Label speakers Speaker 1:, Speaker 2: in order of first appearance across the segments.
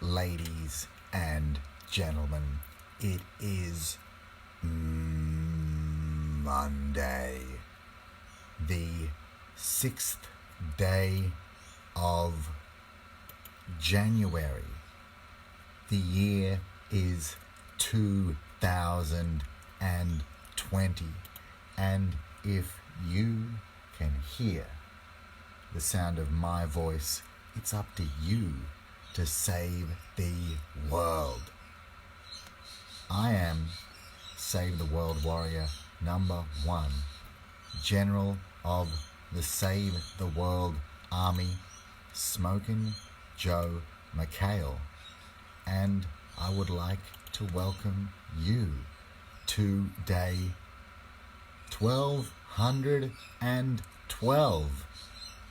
Speaker 1: ladies and gentlemen, it is Monday, the 6th day of January. The year is 2020, and if you can hear the sound of my voice, it's up to you to save the world. I am Save the World Warrior number 1, General of the Save the World Army, SMOKINJOEMEKHAEL, and I would like to welcome you to day 1212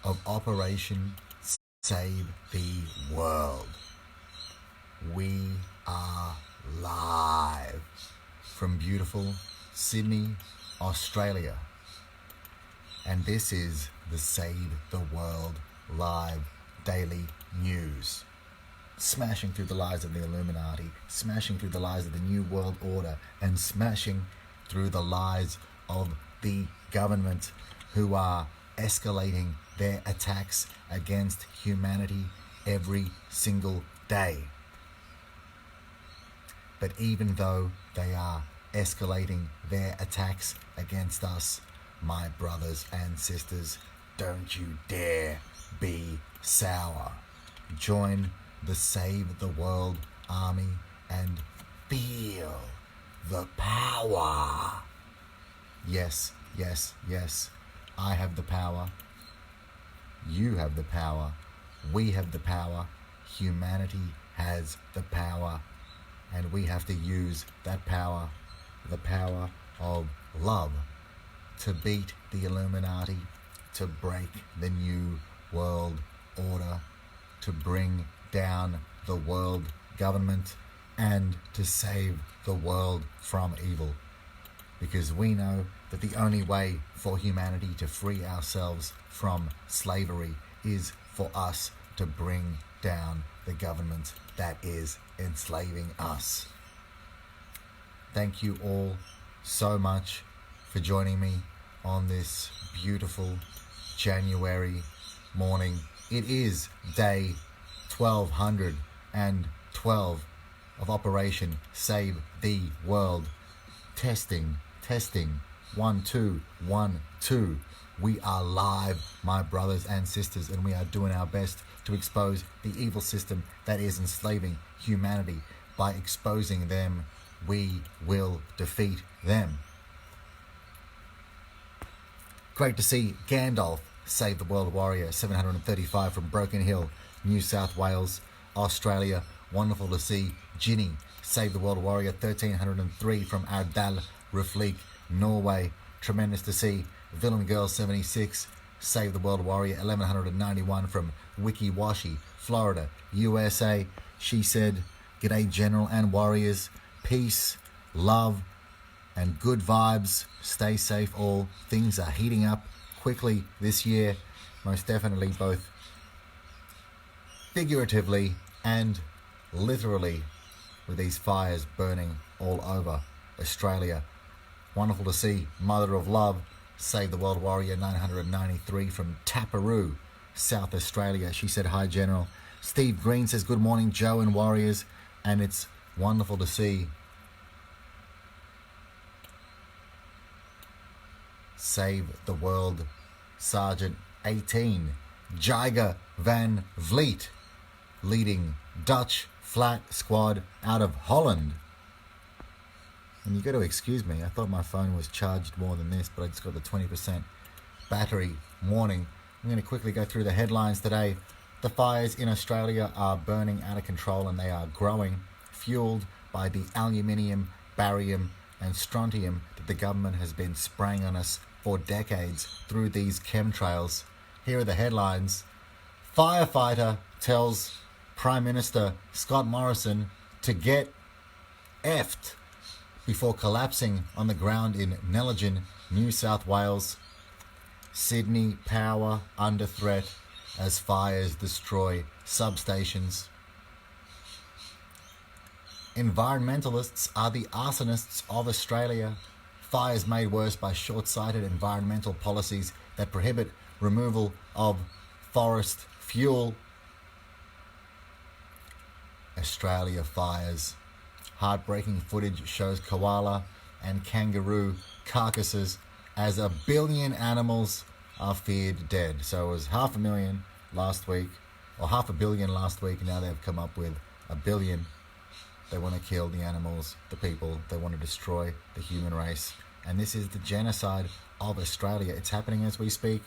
Speaker 1: of Operation Save the World. We are live from beautiful Sydney, Australia, and this is the Save the World Live Daily News. Smashing through the lies of the Illuminati, smashing through the lies of the New World Order, and smashing through the lies of the government who are escalating their attacks against humanity every single day. But even though they are escalating their attacks against us, my brothers and sisters, don't you dare be sour. Join the Save the World Army and feel the power. Yes, yes, yes. I have the power. You have the power. We have the power. Humanity has the power. And we have to use that power, the power of love, to beat the Illuminati, to break the New World Order, to bring down the world government, and to save the world from evil. Because we know that the only way for humanity to free ourselves from slavery is for us to bring down the government that is enslaving us. Thank you all so much for joining me on this beautiful January morning. It is day 1212 of Operation Save the World. Testing, 1 2 1 2. We are live, my brothers and sisters, and we are doing our best to expose the evil system that is enslaving humanity. By exposing them, we will defeat them. Great to see Gandalf, Save the World Warrior 735 from Broken Hill, New South Wales, Australia. Wonderful to see Ginny, Save the World Warrior 1303 from Ardal, Rifleek, Norway. Tremendous to see Villain Girl 76, Save the World Warrior 1191 from Wikiwashi, Florida, USA. She said, "G'day General and Warriors, peace, love, and good vibes. Stay safe all. Things are heating up quickly this year, most definitely both figuratively and literally, with these fires burning all over Australia." Wonderful to see Mother of Love, Save the World Warrior 993 from Taparoo, South Australia. She said, "Hi General." Steve Green says, "Good morning Joe and Warriors," and it's wonderful to see Save the World Sergeant 18 Jiger Van Vliet, leading Dutch Flat Squad out of Holland. And you got to excuse me, I thought my phone was charged more than this, but I just got the 20% battery warning. I'm going to quickly go through the headlines today. The fires in Australia are burning out of control, and they are growing, fueled by the aluminium, barium and strontium that the government has been spraying on us for decades through these chemtrails. Here are the headlines. Firefighter tells Prime Minister Scott Morrison to get effed before collapsing on the ground in Nelligen, New South Wales. Sydney power under threat as fires destroy substations. Environmentalists are the arsonists of Australia. Fires made worse by short-sighted environmental policies that prohibit removal of forest fuel. Australia fires. Heartbreaking footage shows koala and kangaroo carcasses as 1 billion animals are feared dead. So it was 500,000 last week, or 500 million last week, and now they've come up with 1 billion. They want to kill the animals, the people. They want to destroy the human race. And this is the genocide of Australia. It's happening as we speak.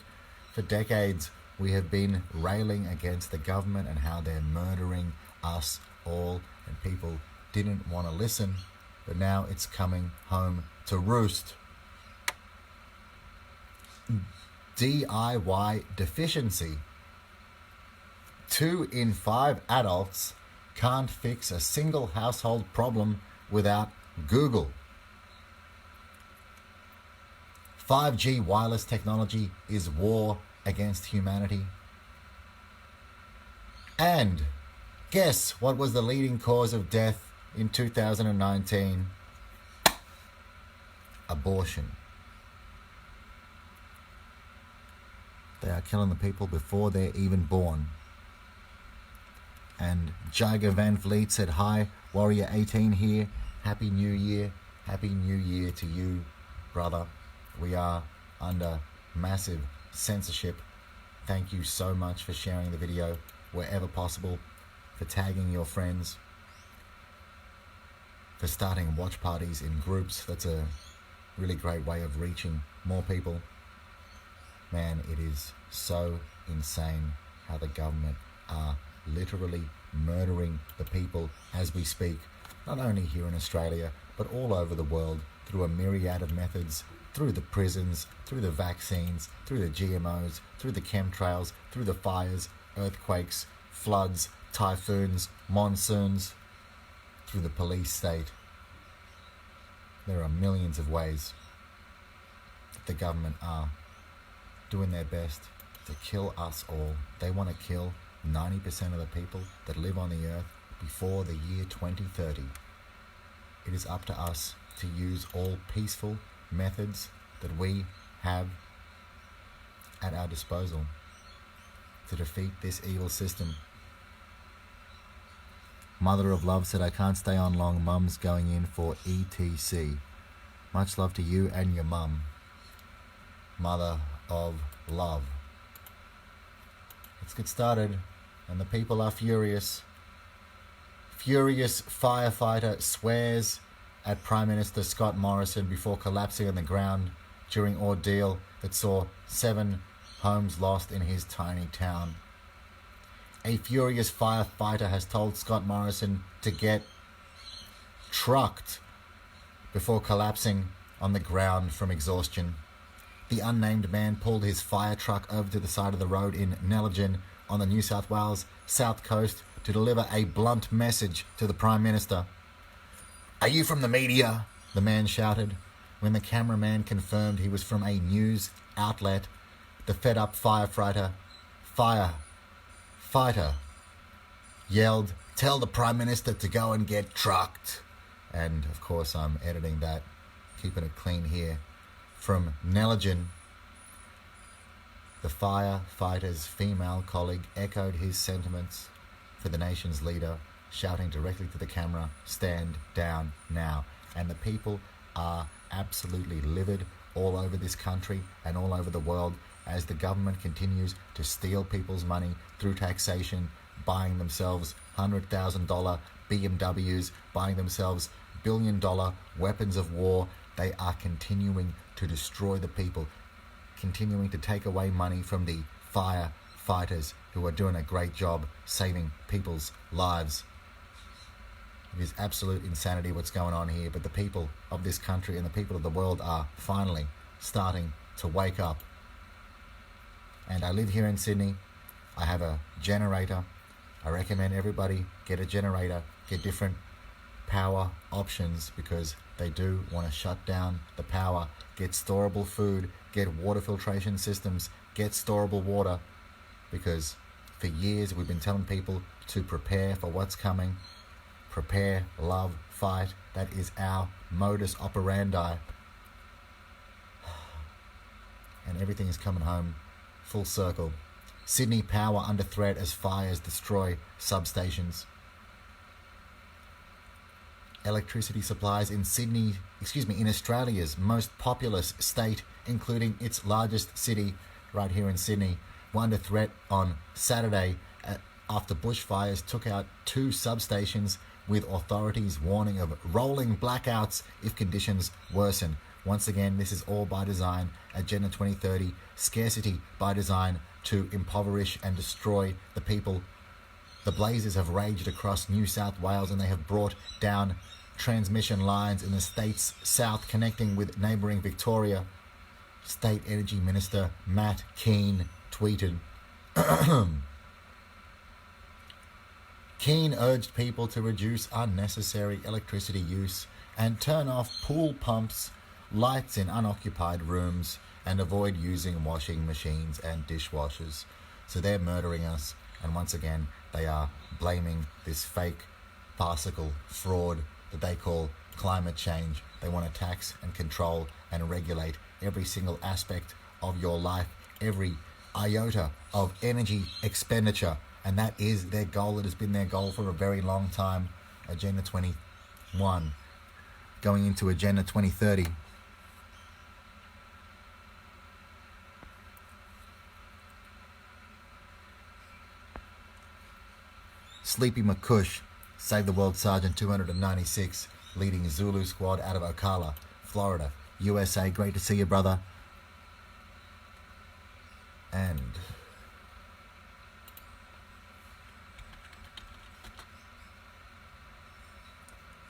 Speaker 1: For decades, we have been railing against the government and how they're murdering us all, and people didn't want to listen, but now it's coming home to roost. DIY deficiency. 2 in 5 adults can't fix a single household problem without Google. 5G wireless technology is war against humanity. And guess what was the leading cause of death in 2019? Abortion. They are killing the people before they're even born. And Jiger Van Vliet said, "Hi, Warrior 18 here. Happy New Year. Happy New Year to you, brother. We are under massive censorship. Thank you so much for sharing the video wherever possible, for tagging your friends, for starting watch parties in groups. That's a really great way of reaching more people. Man, it is so insane how the government are literally murdering the people as we speak, not only here in Australia, but all over the world through a myriad of methods, through the prisons, through the vaccines, through the GMOs, through the chemtrails, through the fires, earthquakes, floods, typhoons, monsoons, through the police state. There are millions of ways that the government are doing their best to kill us all. They want to kill 90% of the people that live on the earth before the year 2030. It is up to us to use all peaceful methods that we have at our disposal to defeat this evil system. Mother of Love said, "I can't stay on long. Mum's going in for ETC." Much love to you and your mum. Mother of Love. Let's get started. And the people are furious. Furious firefighter swears at Prime Minister Scott Morrison before collapsing on the ground during ordeal that saw 7 homes lost in his tiny town. A furious firefighter has told Scott Morrison to get trucked before collapsing on the ground from exhaustion. The unnamed man pulled his fire truck over to the side of the road in Nellingen on the New South Wales south coast to deliver a blunt message to the Prime Minister. "Are you from the media?" the man shouted. When the cameraman confirmed he was from a news outlet, the fed-up firefighter yelled, "Tell the Prime Minister to go and get trucked." And of course I'm editing that, keeping it clean here. From Nellingen, the firefighter's female colleague echoed his sentiments for the nation's leader, shouting directly to the camera, "Stand down now." And the people are absolutely livid all over this country and all over the world as the government continues to steal people's money through taxation, buying themselves $100,000 BMWs, buying themselves billion-dollar weapons of war. They are continuing to destroy the people, continuing to take away money from the firefighters who are doing a great job saving people's lives. It is absolute insanity what's going on here, but the people of this country and the people of the world are finally starting to wake up. And I live here in Sydney. I have a generator. I recommend everybody get a generator, get different power options, because they do want to shut down the power. Get storable food, get water filtration systems, get storable water, because for years we've been telling people to prepare for what's coming. Prepare, love, fight. That is our modus operandi. And everything is coming home full circle. Sydney power under threat as fires destroy substations. Electricity supplies in in Australia's most populous state, including its largest city, right here in Sydney, were under threat on Saturday after bushfires took out 2 substations, with authorities warning of rolling blackouts if conditions worsen. Once again, this is all by design. Agenda 2030, scarcity by design to impoverish and destroy the people. The blazes have raged across New South Wales, and they have brought down transmission lines in the state's south connecting with neighbouring Victoria. State Energy Minister Matt Keane tweeted, Keane urged people to reduce unnecessary electricity use and turn off pool pumps, lights in unoccupied rooms, and avoid using washing machines and dishwashers. So they're murdering us, and once again they are blaming this fake, farcical fraud that they call climate change. They want to tax and control and regulate every single aspect of your life, every iota of energy expenditure. And that is their goal. It has been their goal for a very long time. Agenda 21, going into Agenda 2030. Sleepy McCush, Save the World Sergeant 296, leading Zulu squad out of Ocala, Florida, USA. Great to see you, brother. And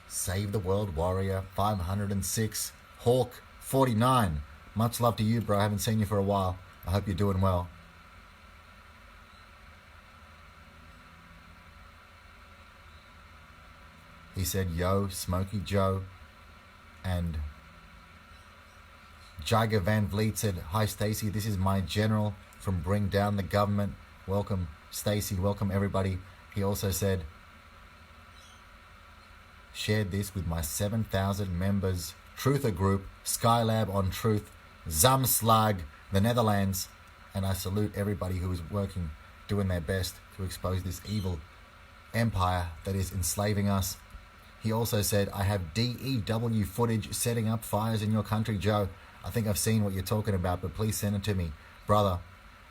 Speaker 1: Save the World Warrior 506, Hawk 49. Much love to you, bro. I haven't seen you for a while. I hope you're doing well. He said, yo, Smokey Joe. And Jagger Van Vliet said, hi, Stacey. This is my general from Bring Down the Government. Welcome, Stacey. Welcome, everybody. He also said, shared this with my 7,000 members Truther group, Skylab on Truth, Zamslag, the Netherlands. And I salute everybody who is working, doing their best to expose this evil empire that is enslaving us. He also said, I have DEW footage setting up fires in your country, Joe. I think I've seen what you're talking about, but please send it to me, brother.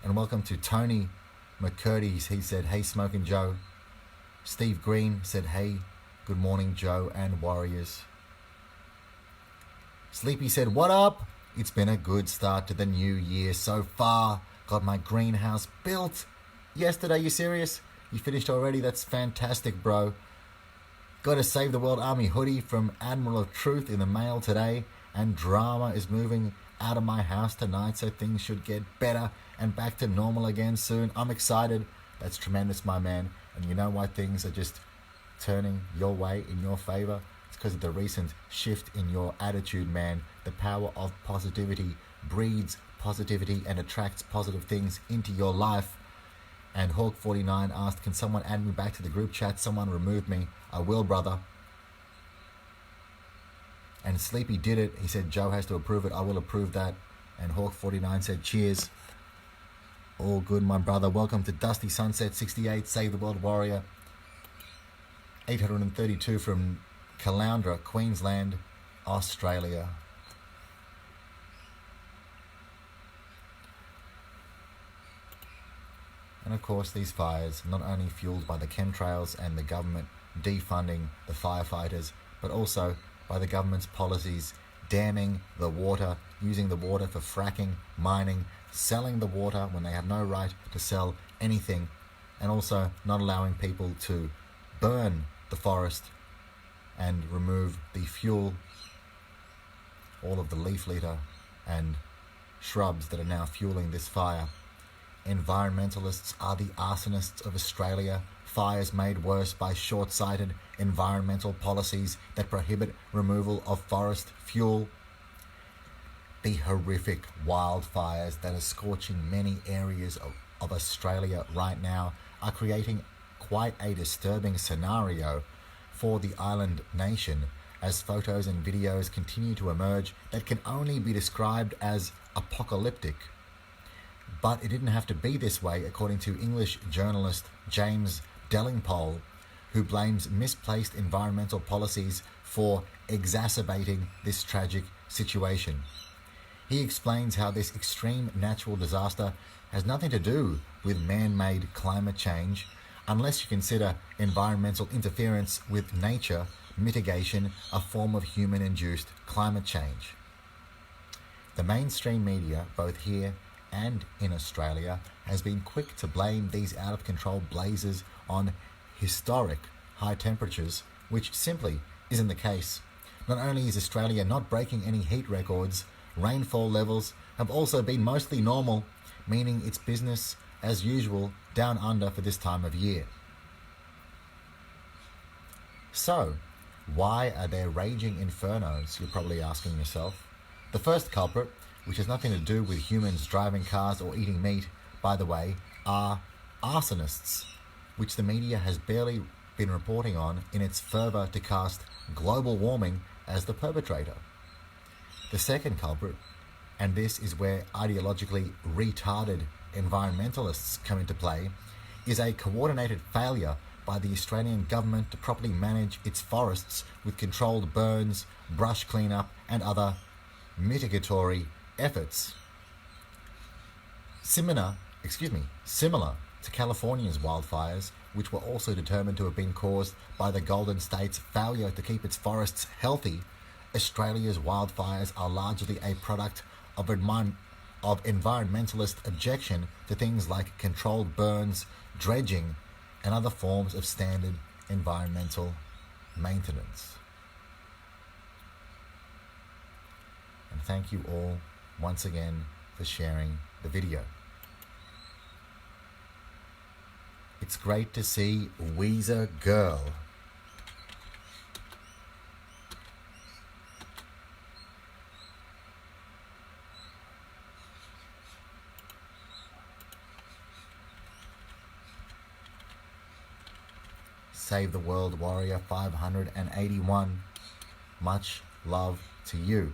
Speaker 1: And welcome to Tony McCurdy. He said, hey, Smoking Joe. Steve Green said, hey, good morning, Joe and Warriors. Sleepy said, what up? It's been a good start to the new year so far. Got my greenhouse built yesterday. You serious? You finished already? That's fantastic, bro. Got a Save the World Army hoodie from Admiral of Truth in the mail today. And drama is moving out of my house tonight, so things should get better and back to normal again soon. I'm excited. That's tremendous, my man. And you know why things are just turning your way in your favor? It's because of the recent shift in your attitude, man. The power of positivity breeds positivity and attracts positive things into your life. And Hawk49 asked, can someone add me back to the group chat? Someone removed me. I will, brother. And Sleepy did it. He said, Joe has to approve it. I will approve that. And Hawk49 said, cheers. All good, my brother. Welcome to Dusty Sunset 68, Save the World Warrior. 832 from Caloundra, Queensland, Australia. And of course, these fires, not only fueled by the chemtrails and the government defunding the firefighters, but also by the government's policies damming the water, using the water for fracking, mining, selling the water when they have no right to sell anything, and also not allowing people to burn the forest and remove the fuel, all of the leaf litter and shrubs that are now fueling this fire. Environmentalists are the arsonists of Australia. Fires made worse by short-sighted environmental policies that prohibit removal of forest fuel. The horrific wildfires that are scorching many areas of Australia right now are creating quite a disturbing scenario for the island nation, as photos and videos continue to emerge that can only be described as apocalyptic. But it didn't have to be this way, according to English journalist James Dellingpole, who blames misplaced environmental policies for exacerbating this tragic situation. He explains how this extreme natural disaster has nothing to do with man-made climate change, unless you consider environmental interference with nature mitigation a form of human-induced climate change. The mainstream media, both here and in Australia, has been quick to blame these out-of-control blazes on historic high temperatures, which simply isn't the case. Not only is Australia not breaking any heat records, rainfall levels have also been mostly normal, meaning it's business as usual down under for this time of year. So, why are there raging infernos, you're probably asking yourself? The first culprit, which has nothing to do with humans driving cars or eating meat, by the way, are arsonists, which the media has barely been reporting on in its fervour to cast global warming as the perpetrator. The second culprit, and this is where ideologically retarded environmentalists come into play, is a coordinated failure by the Australian government to properly manage its forests with controlled burns, brush cleanup and other mitigatory efforts. Similar to California's wildfires, which were also determined to have been caused by the Golden State's failure to keep its forests healthy, Australia's wildfires are largely a product of environmentalist objection to things like controlled burns, dredging, and other forms of standard environmental maintenance. And thank you all once again for sharing the video. It's great to see Weezer Girl. Save the World Warrior 581. Much love to you.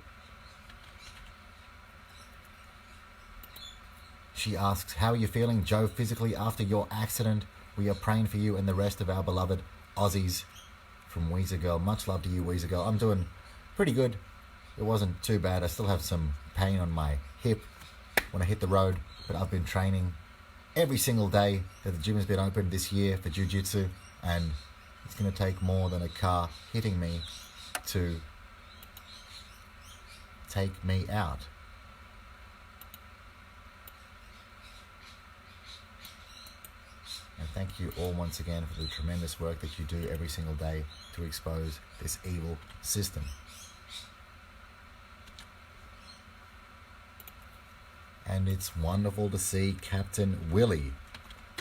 Speaker 1: She asks, how are you feeling, Joe, physically after your accident? We are praying for you and the rest of our beloved Aussies. From Weezer Girl. Much love to you, Weezer Girl. I'm doing pretty good. It wasn't too bad. I still have some pain on my hip when I hit the road, but I've been training every single day that the gym has been open this year for jiu-jitsu, and it's going to take more than a car hitting me to take me out. And thank you all once again for the tremendous work that you do every single day to expose this evil system. And it's wonderful to see Captain Willie,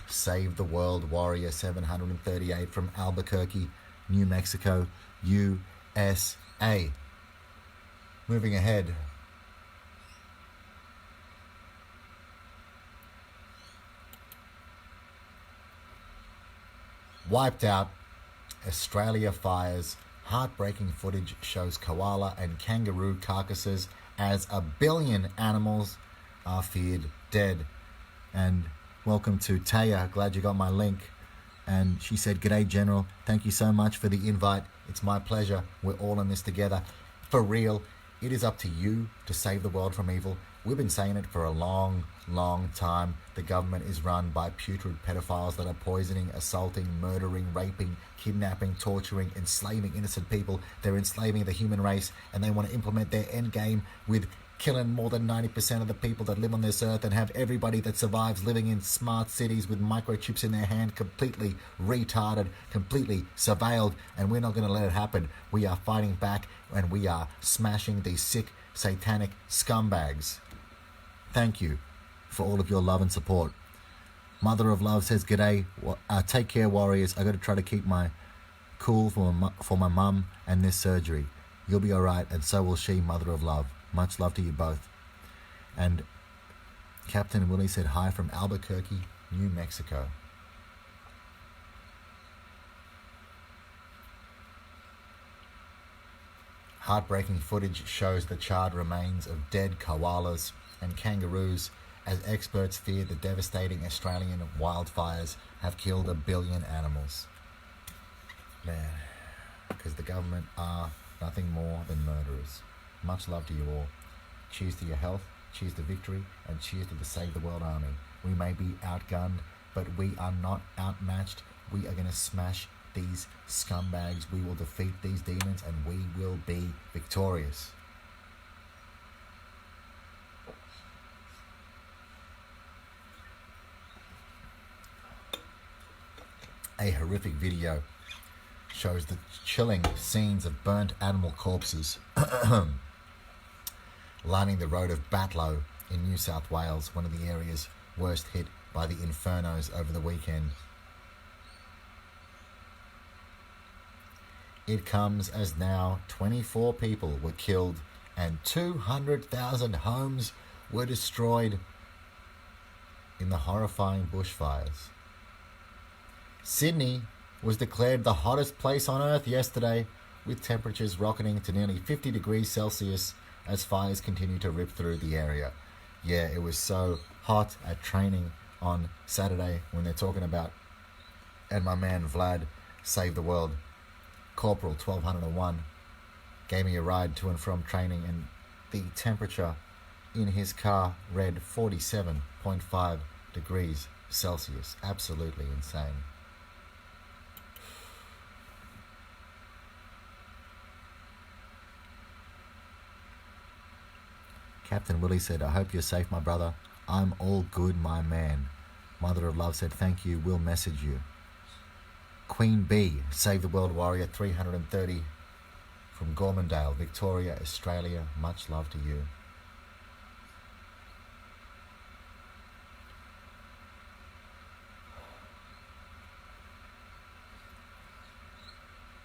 Speaker 1: Save the World Warrior 738 from Albuquerque, New Mexico, USA. Moving ahead. Wiped out. Australia fires. Heartbreaking footage shows koala and kangaroo carcasses as 1 billion animals are feared dead. And welcome to Taya. Glad you got my link. And she said, "G'day, General. Thank you so much for the invite. It's my pleasure. We're all in this together. For real, it is up to you to save the world from evil. We've been saying it for a long, long time. The government is run by putrid pedophiles that are poisoning, assaulting, murdering, raping, kidnapping, torturing, enslaving innocent people. They're enslaving the human race, and they want to implement their end game with killing more than 90% of the people that live on this earth and have everybody that survives living in smart cities with microchips in their hand, completely retarded, completely surveilled, and we're not going to let it happen. We are fighting back, and we are smashing these sick, satanic scumbags. Thank you for all of your love and support. Mother of Love says, "G'day, take care, warriors. I got to try to keep my cool for my mum and this surgery. You'll be all right, and so will she, Mother of Love. Much love to you both." And Captain Willie said hi from Albuquerque, New Mexico. Heartbreaking footage shows the charred remains of dead koalas and kangaroos as experts fear the devastating Australian wildfires have killed 1 billion animals. Man, because the government are nothing more than murderers. Much love to you all. Cheers to your health, cheers to victory, and cheers to the Save the World Army. We may be outgunned, but we are not outmatched. We are going to smash these scumbags. We will defeat these demons, and we will be victorious. A horrific video shows the chilling scenes of burnt animal corpses lining the road of Batlow in New South Wales, one of the areas worst hit by the infernos over the weekend. It comes as now 24 people were killed and 200,000 homes were destroyed in the horrifying bushfires. Sydney was declared the hottest place on earth yesterday, with temperatures rocketing to nearly 50 degrees Celsius as fires continue to rip through the area. Yeah, it was so hot at training on Saturday when they're talking about, and my man Vlad, Save the World, Corporal 1201, gave me a ride to and from training, and the temperature in his car read 47.5 degrees Celsius. Absolutely insane. Captain Willie said, I hope you're safe, my brother. I'm all good, my man. Mother of Love said, thank you, we'll message you. Queen B, Save the World Warrior 330 from Gormandale, Victoria, Australia. Much love to you.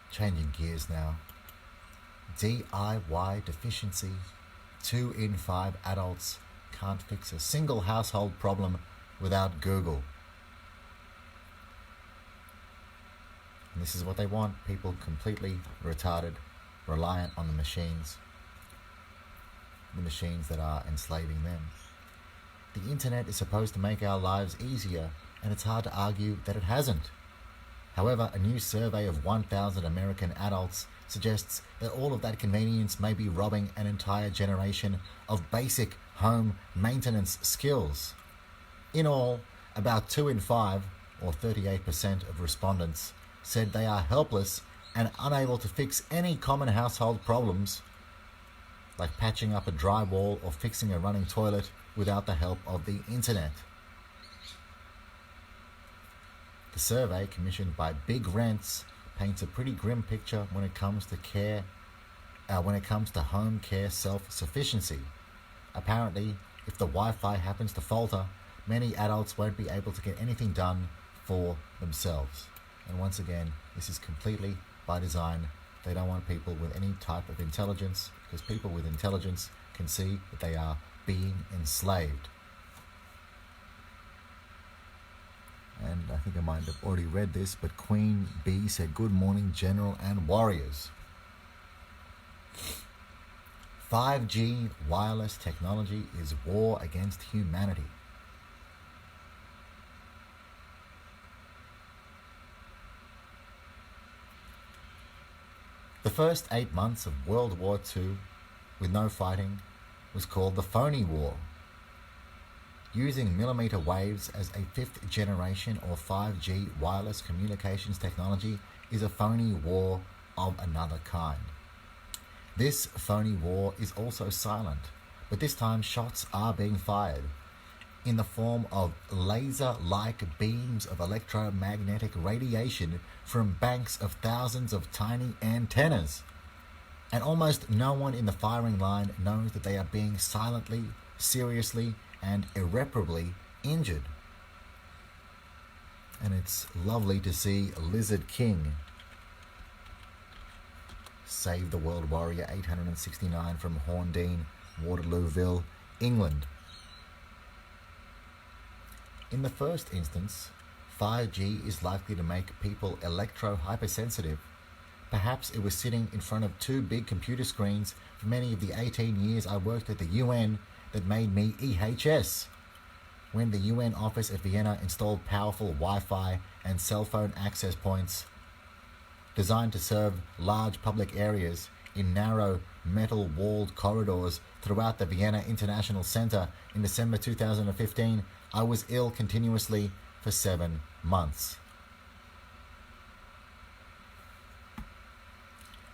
Speaker 1: Changing gears now. DIY deficiency. 2 in 5 adults can't fix a single household problem without Google. And this is what they want. People completely retarded, reliant on the machines that are enslaving them. The internet is supposed to make our lives easier, and it's hard to argue that it hasn't. However, a new survey of 1,000 American adults suggests that all of that convenience may be robbing an entire generation of basic home maintenance skills. In all, about 2 in 5, or 38% of respondents, said they are helpless and unable to fix any common household problems, like patching up a dry wall or fixing a running toilet, without the help of the internet. The survey, commissioned by Big Rents, paints a pretty grim picture when it comes to home care self-sufficiency. Apparently, if the Wi-Fi happens to falter, many adults won't be able to get anything done for themselves. And once again, this is completely by design. They don't want people with any type of intelligence, because people with intelligence can see that they are being enslaved. And I think I might have already read this, but Queen B said, good morning, General and Warriors. 5G wireless technology is war against humanity. The first 8 months of World War II, with no fighting, was called the Phony War. Using millimeter waves as a 5th generation or 5G wireless communications technology is a phony war of another kind. This phony war is also silent, but this time shots are being fired in the form of laser-like beams of electromagnetic radiation from banks of thousands of tiny antennas. And almost no one in the firing line knows that they are being silently, seriously, and irreparably injured. And it's lovely to see Lizard King, Save the World Warrior 869 from Horndean, Waterlooville, England. In the first instance, 5G is likely to make people electro-hypersensitive, Perhaps it was sitting in front of two big computer screens for many of the 18 years I worked at the UN that made me EHS. When the UN office at Vienna installed powerful Wi-Fi and cell phone access points designed to serve large public areas in narrow metal-walled corridors throughout the Vienna International Center in December 2015, I was ill continuously for 7 months.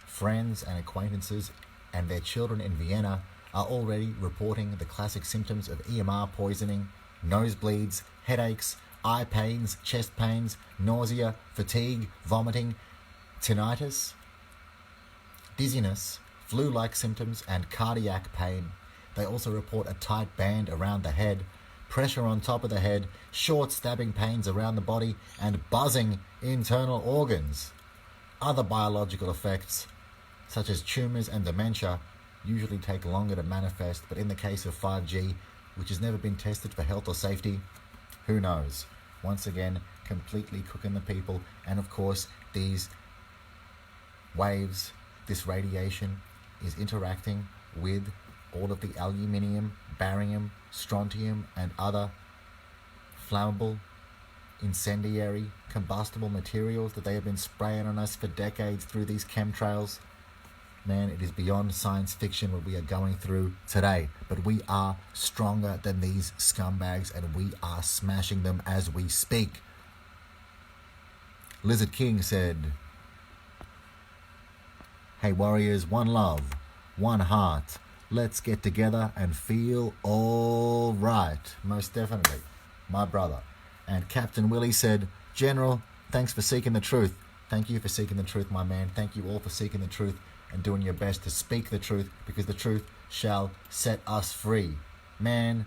Speaker 1: Friends and acquaintances and their children in Vienna are already reporting the classic symptoms of EMR poisoning: nosebleeds, headaches, eye pains, chest pains, nausea, fatigue, vomiting, tinnitus, dizziness, flu-like symptoms, and cardiac pain. They also report a tight band around the head, pressure on top of the head, short stabbing pains around the body, and buzzing internal organs. Other biological effects, such as tumours and dementia, usually take longer to manifest, but in the case of 5G, which has never been tested for health or safety, who knows? Once again, completely cooking the people. And of course, these waves, this radiation is interacting with all of the aluminium, barium, strontium, and other flammable, incendiary, combustible materials that they have been spraying on us for decades through these chemtrails. Man, it is beyond science fiction what we are going through today. But we are stronger than these scumbags, and we are smashing them as we speak. Lizard King said, "Hey warriors, one love, one heart. Let's get together and feel all right." Most definitely, my brother. And Captain Willie said, "General, thanks for seeking the truth." Thank you for seeking the truth, my man. Thank you all for seeking the truth and doing your best to speak the truth, because the truth shall set us free. Man,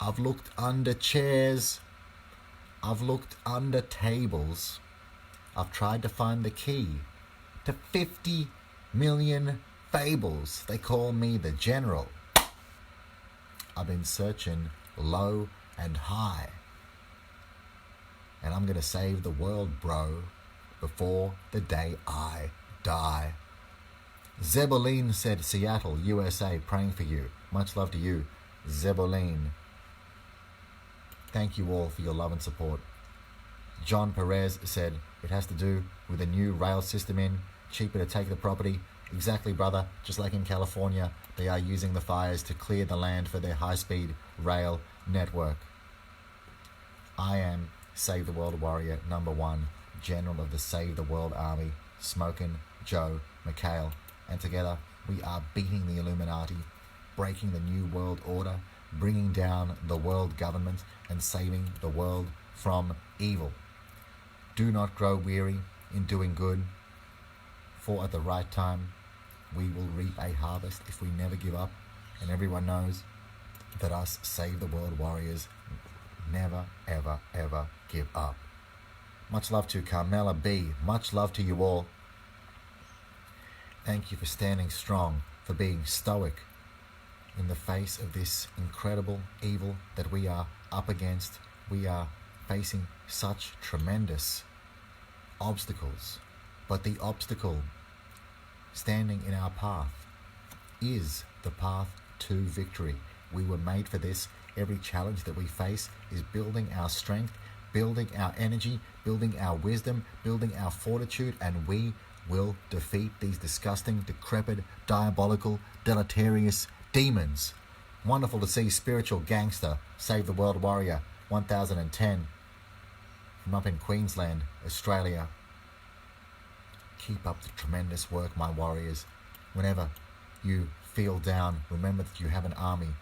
Speaker 1: I've looked under chairs. I've looked under tables. I've tried to find the key to 50 million fables. They call me the General. I've been searching low and high. And I'm going to save the world, bro, before the day I die. Zeboline said, "Seattle, USA, praying for you." Much love to you, Zeboline. Thank you all for your love and support. John Perez said, "It has to do with a new rail system in, cheaper to take the property." Exactly, brother. Just like in California, they are using the fires to clear the land for their high-speed rail network. I am Save the World Warrior #1, General of the Save the World Army, SMOKINJOEMEKHAEL. And together, we are beating the Illuminati, breaking the New World Order, bringing down the world government, and saving the world from evil. Do not grow weary in doing good, for at the right time, we will reap a harvest if we never give up. And everyone knows that us Save the World Warriors never, ever, ever give up. Much love to Carmela B. Much love to you all. Thank you for standing strong, for being stoic in the face of this incredible evil that we are up against. We are facing such tremendous obstacles, but the obstacle standing in our path is the path to victory. We were made for this. Every challenge that we face is building our strength, building our energy, building our wisdom, building our fortitude, and we will defeat these disgusting, decrepit, diabolical, deleterious demons. Wonderful to see Spiritual Gangster, Save the World Warrior 1010 from up in Queensland, Australia. Keep up the tremendous work, my warriors. Whenever you feel down, remember that you have an army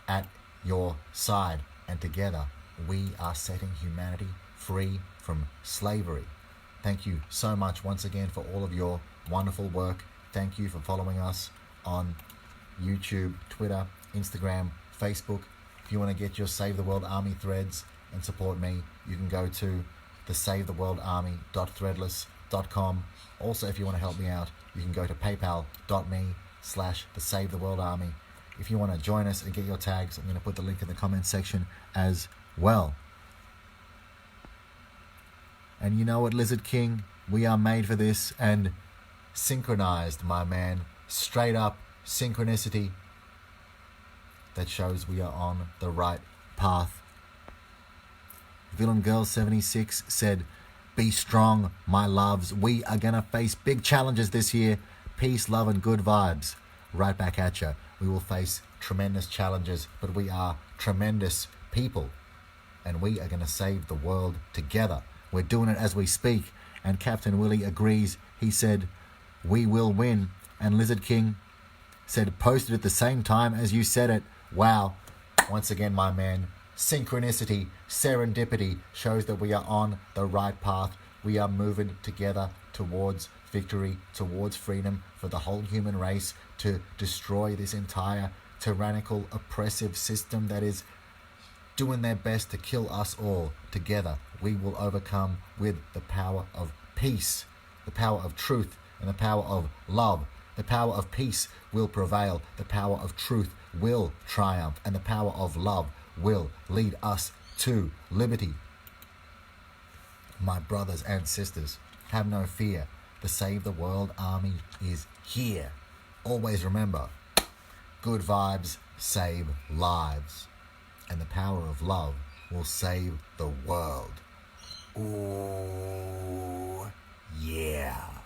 Speaker 1: at your side, and together we are setting humanity free from slavery. Thank you so much once again for all of your wonderful work. Thank you for following us on YouTube, Twitter, Instagram, Facebook. If you want to get your Save the World Army threads and support me, you can go to the savetheworldarmy.threadless.com. Also, if you want to help me out, you can go to paypal.me/thesavetheworldarmy. If you want to join us and get your tags, I'm going to put the link in the comment section as well. And you know what, Lizard King? We are made for this, and synchronized, my man. Straight up synchronicity that shows we are on the right path. Villain Girl 76 said, "Be strong, my loves. We are going to face big challenges this year. Peace, love, and good vibes." Right back at you. We will face tremendous challenges, but we are tremendous people. And we are going to save the world together. We're doing it as we speak. And Captain Willie agrees. He said, "We will win." And Lizard King said, "Posted at the same time as you said it." Wow. Once again, my man, synchronicity, serendipity shows that we are on the right path. We are moving together towards victory, towards freedom for the whole human race, to destroy this entire tyrannical, oppressive system that is doing their best to kill us all. Together, we will overcome with the power of peace, the power of truth, and the power of love. The power of peace will prevail. The power of truth will triumph. And the power of love will lead us to liberty. My brothers and sisters, have no fear. The Save the World Army is here. Always remember, good vibes save lives. And the power of love will save the world. Ooh, yeah.